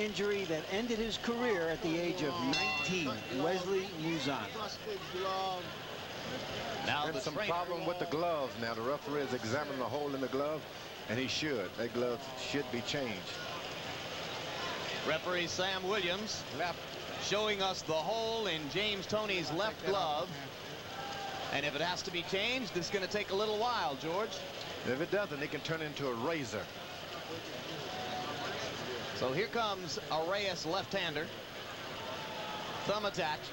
injury that ended his career at the age of 19, Wesley Muzan. Now there's some problem with the gloves. Now the referee is examining the hole in the glove, and he should. That glove should be changed. Referee Sam Williams showing us the hole in James Toney's left glove. And if it has to be changed, it's going to take a little while, George. If it doesn't, it can turn into a razor. So here comes a Reyes left-hander. Thumb attached.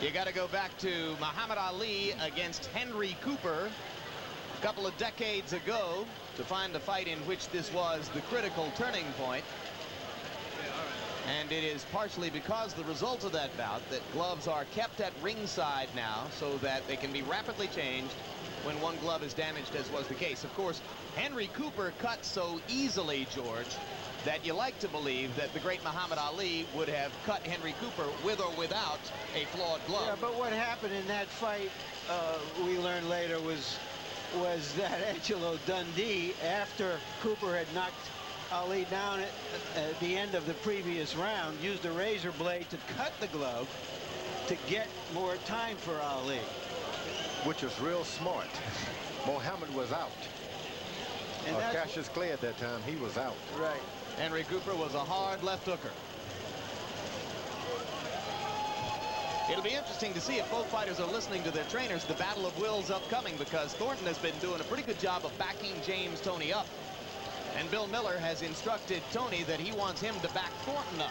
You got to go back to Muhammad Ali against Henry Cooper a couple of decades ago to find a fight in which this was the critical turning point. And it is partially because the result of that bout that gloves are kept at ringside now so that they can be rapidly changed when one glove is damaged, as was the case. Of course, Henry Cooper cut so easily, George, that you like to believe that the great Muhammad Ali would have cut Henry Cooper with or without a flawed glove. Yeah, but what happened in that fight, we learned later, was that Angelo Dundee, after Cooper had knocked Ali down at the end of the previous round, used a razor blade to cut the glove to get more time for Ali. Which was real smart. Muhammad was out. And Cassius Clay at that time, he was out. Right. Henry Cooper was a hard left hooker. It'll be interesting to see if both fighters are listening to their trainers. The battle of wills upcoming, because Thornton has been doing a pretty good job of backing James Toney up. And Bill Miller has instructed Toney that he wants him to back Thornton up.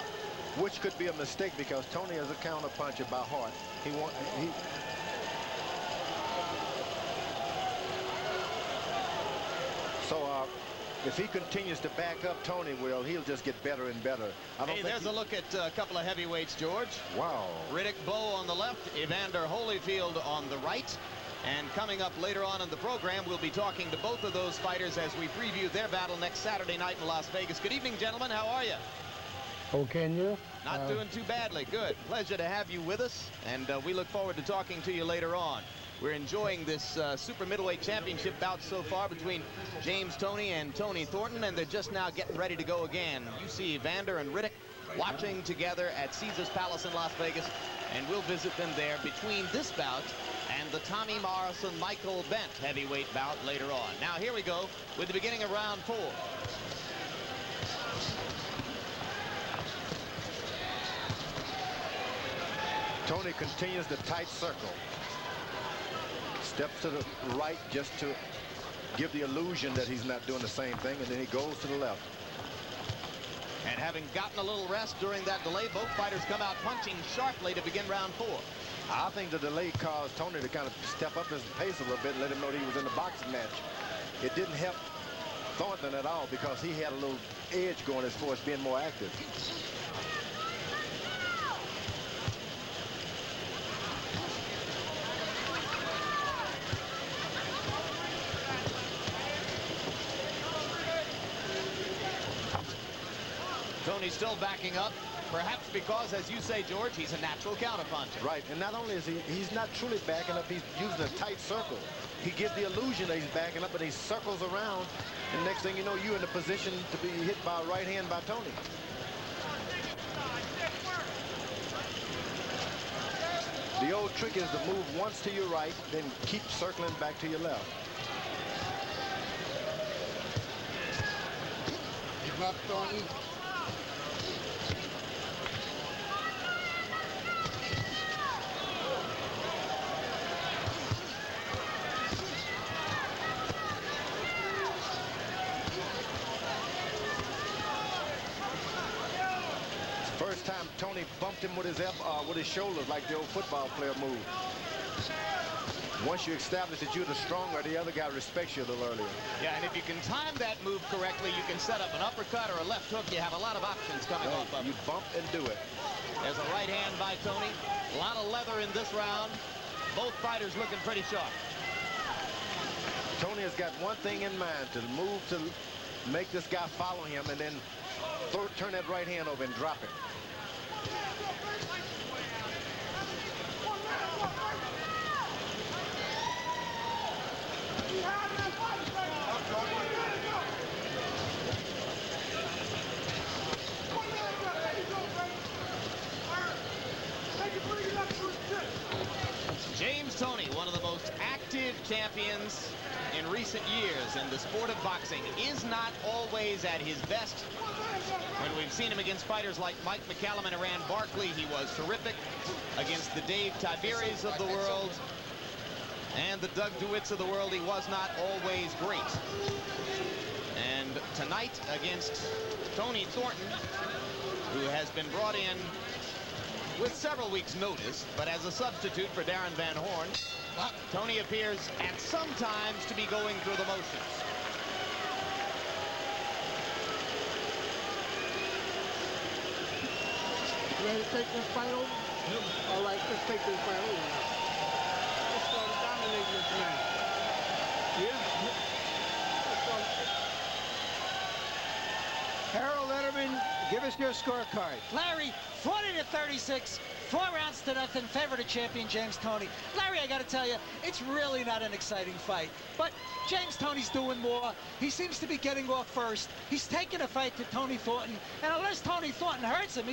Which could be a mistake because Toney is a counter puncher by heart. So if he continues to back up Toney, he'll just get better and better. There's a look at a couple of heavyweights, George. Wow. Riddick Bowe on the left, Evander Holyfield on the right. And coming up later on in the program, we'll be talking to both of those fighters as we preview their battle next Saturday night in Las Vegas. Good evening, gentlemen. How are you? Okay, and you? Not doing too badly. Good. Pleasure to have you with us, and we look forward to talking to you later on. We're enjoying this super middleweight championship bout so far between James Toney and Tony Thornton, and they're just now getting ready to go again. You see Evander and Riddick watching together at Caesars Palace in Las Vegas, and we'll visit them there between this bout and the Tommy Morrison-Michael Bent heavyweight bout later on. Now here we go with the beginning of round 4. Toney continues the tight circle. Steps to the right just to give the illusion that he's not doing the same thing, and then he goes to the left. And having gotten a little rest during that delay, both fighters come out punching sharply to begin round 4. I think the delay caused Toney to kind of step up his pace a little bit and let him know that he was in the boxing match. It didn't help Thornton at all because he had a little edge going as far as being more active. Toney's still backing up, perhaps because, as you say, George, he's a natural counterpuncher. Right, and not only is he's not truly backing up, he's using a tight circle. He gives the illusion that he's backing up, but he circles around, and next thing you know, you're in a position to be hit by a right hand by Toney. The old trick is to move once to your right, then keep circling back to your left. Give up, Toney. First time Toney bumped him with his shoulders like the old football player move. Once you establish that you're the stronger, the other guy respects you a little earlier. Yeah, and if you can time that move correctly, you can set up an uppercut or a left hook. You have a lot of options coming off of it. You bump and do it. There's a right hand by Toney. A lot of leather in this round. Both fighters looking pretty sharp. Toney has got one thing in mind, to move to make this guy follow him and then turn that right hand over and drop it. James Toney, one of the most active champions in recent years in the sport of boxing, is not always at his best. When we've seen him against fighters like Mike McCallum and Iran Barkley, he was terrific. Against the Dave Tiberis of the world and the Doug DeWitts of the world, he was not always great. And tonight against Toney Thornton, who has been brought in with several weeks' notice, but as a substitute for Darren Van Horn, Toney appears at some times to be going through the motions. Ready to take this fight over? All right, let's take this fight over now. Let's start dominating this man. Yeah? Let's start. Harold Letterman, give us your scorecard. Larry, 40-36, 4 rounds to nothing, favor to champion James Toney. Larry, I got to tell you, it's really not an exciting fight. But James Toney's doing more. He seems to be getting off first. He's taking a fight to Toney Thornton. And unless Toney Thornton hurts him,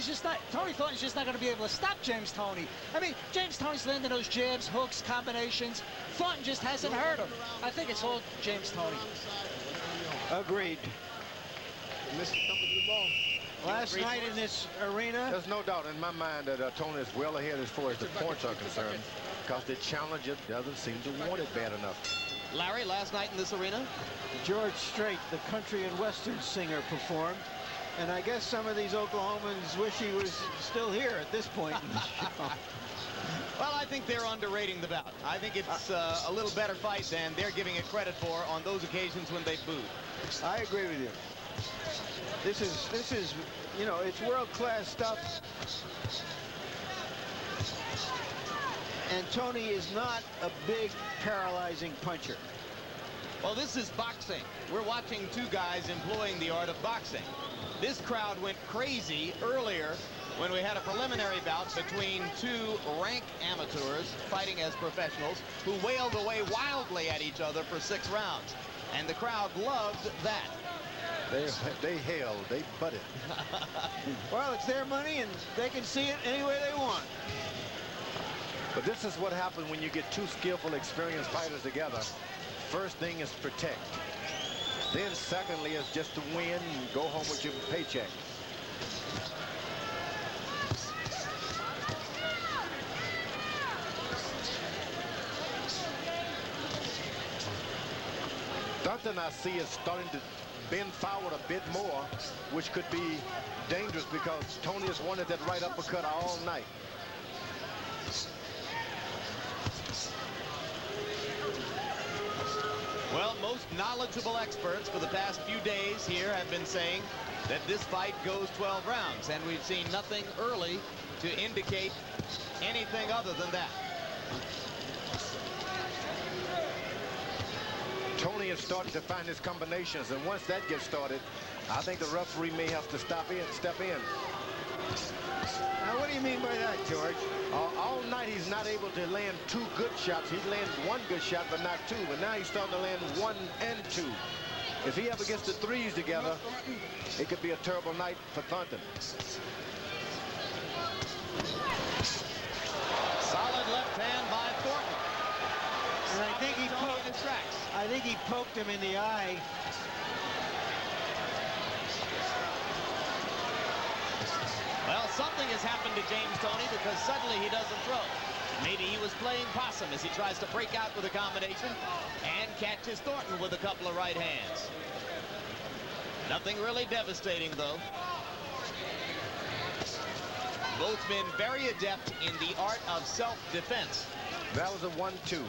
Toney Thornton's just not going to be able to stop James Toney. I mean, James Toney's landing those jabs, hooks, combinations. Thornton just hasn't hurt him. I think it's all James Toney. Agreed. Mr. Coming to the ball. Last night in this arena, There's no doubt in my mind that Toney is well ahead as far as the points are concerned, because the challenger doesn't seem to want it bad enough. Larry, last night in this arena, George Strait, the country and western singer, performed. And I guess some of these Oklahomans wish he was still here at this point in the show. well, I think they're underrating the bout. I think it's a little better fight than they're giving it credit for on those occasions when they booed. I agree with you. This is, you know, it's world-class stuff. And Toney is not a big, paralyzing puncher. Well, this is boxing. We're watching two guys employing the art of boxing. This crowd went crazy earlier when we had a preliminary bout between two rank amateurs fighting as professionals who wailed away wildly at each other for 6 rounds. And the crowd loved that. They held, they butted. Well, it's their money, and they can see it any way they want. But this is what happens when you get two skillful, experienced fighters together. First thing is protect. Then secondly is just to win and go home with your paycheck. Thornton, I see, is starting to bend forward a bit more, which could be dangerous because Toney has wanted that right uppercut all night. Well, most knowledgeable experts for the past few days here have been saying that this fight goes 12 rounds, and we've seen nothing early to indicate anything other than that. Toney is starting to find his combinations, and once that gets started, I think the referee may have to step in. Now, what do you mean by that, George? All night he's not able to land 2 good shots. He lands 1 good shot, but not 2. But now he's starting to land 1 and 2. If he ever gets the 3s together, it could be a terrible night for Thornton. Solid left hand by Thornton. And I think he poked him in the eye. Well, something has happened to James Toney because suddenly he doesn't throw. Maybe he was playing possum as he tries to break out with a combination and catches Thornton with a couple of right hands. Nothing really devastating, though. Both men very adept in the art of self-defense. That was a 1-2.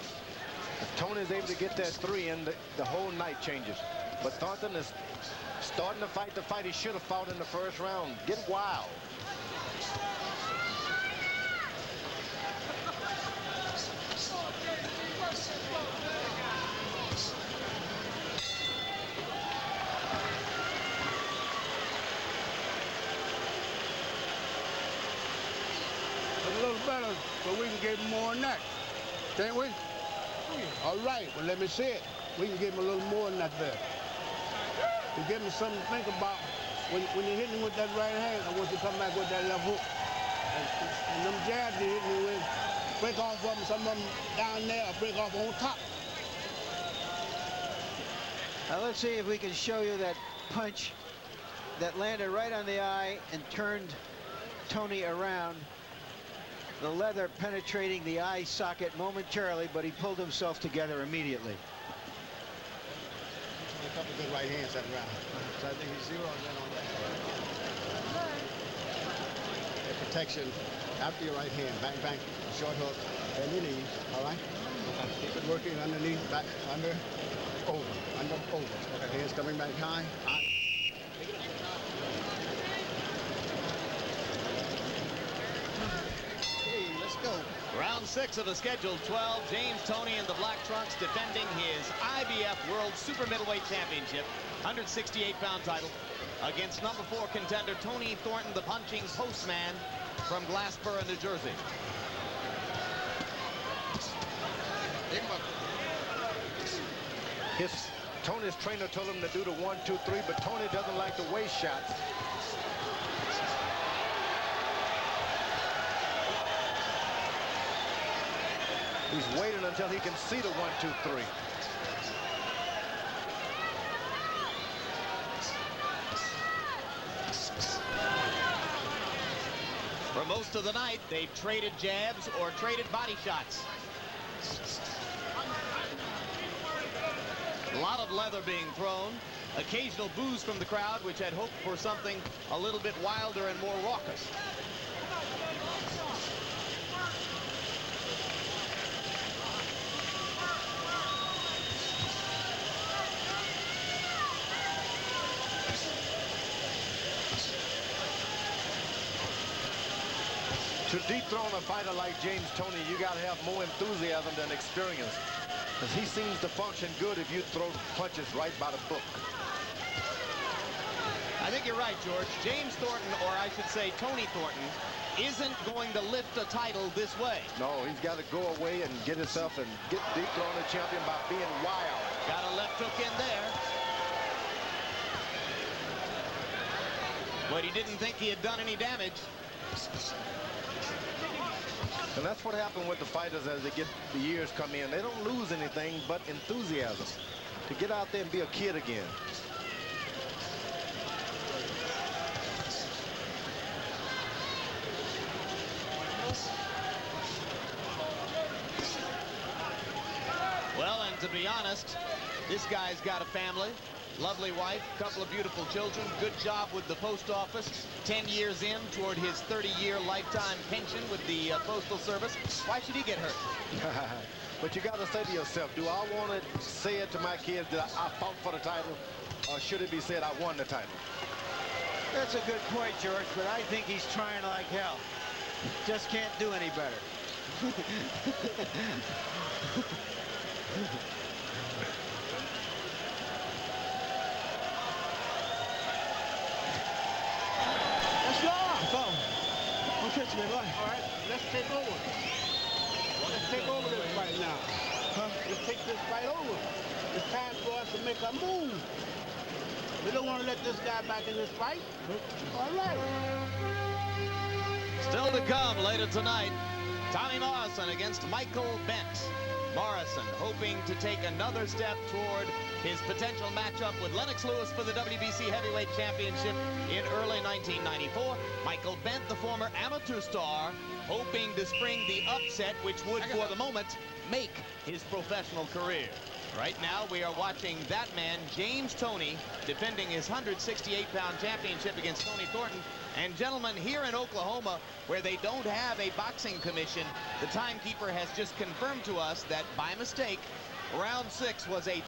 If Toney is able to get that 3 in, the whole night changes. But Thornton is starting to fight the fight he should have fought in the first round. Get wild. A little better so we can get more than that. Can't we? All right, well, let me see it. we can give him a little more than that there. To give him something to think about. When you hit him with that right hand, I want you to come back with that left hook. And them jabs you hit me with, break off of them, some of them down there, or break off on top. Now let's see if we can show you that punch that landed right on the eye and turned Toney around. The leather penetrating the eye socket momentarily, but he pulled himself together immediately. A couple good right hands that round. So I think he's zeroing in on that. The protection after your right hand, bang, bang, short hook, and your knees, all right? Keep it working underneath, back, under, over, Okay, hands coming back high, high. Hey, let's go. Round 6 of the scheduled 12. James Toney in the black trunks defending his IBF World Super Middleweight Championship 168-pound title against number 4 contender Toney Thornton, the punching postman from Glassboro, New Jersey. Toney's trainer told him to do the 1, 2, 3, but Toney doesn't like the waist shots. He's waiting until he can see the 1, 2, 3. For most of the night, they've traded jabs or traded body shots. A lot of leather being thrown. Occasional boos from the crowd, which had hoped for something a little bit wilder and more raucous. To dethrone a fighter like James Toney, you got to have more enthusiasm than experience. Because he seems to function good if you throw punches right by the book. I think you're right, George. James Thornton, or I should say Toney Thornton, isn't going to lift a title this way. No, he's got to go away and get himself and get dethrone the champion by being wild. Got a left hook in there. But he didn't think he had done any damage. And that's what happened with the fighters as they get the years come in. They don't lose anything but enthusiasm to get out there and be a kid again. Well, and to be honest, this guy's got a family. Lovely wife, couple of beautiful children, good job with the post office, 10 years in toward his 30-year lifetime pension with the Postal Service. Why should he get hurt? But you got to say to yourself, do I want to say it to my kids that I fought for the title, or should it be said I won the title? That's a good point, George, but I think he's trying like hell. Just can't do any better. Catch me, boy. All right, let's take over. Let's take over this fight now. Huh? Let's take this fight over. It's time for us to make a move. We don't want to let this guy back in this fight. All right. Still to come later tonight, Tommy Morrison against Michael Bent. Morrison hoping to take another step toward his potential matchup with Lennox Lewis for the WBC Heavyweight Championship in early 1994. Michael Bent, the former amateur star, hoping to spring the upset which would, for the moment, make his professional career. Right now, we are watching that man, James Toney, defending his 168-pound championship against Toney Thornton. And gentlemen, here in Oklahoma, where they don't have a boxing commission, the timekeeper has just confirmed to us that, by mistake, round 6 was a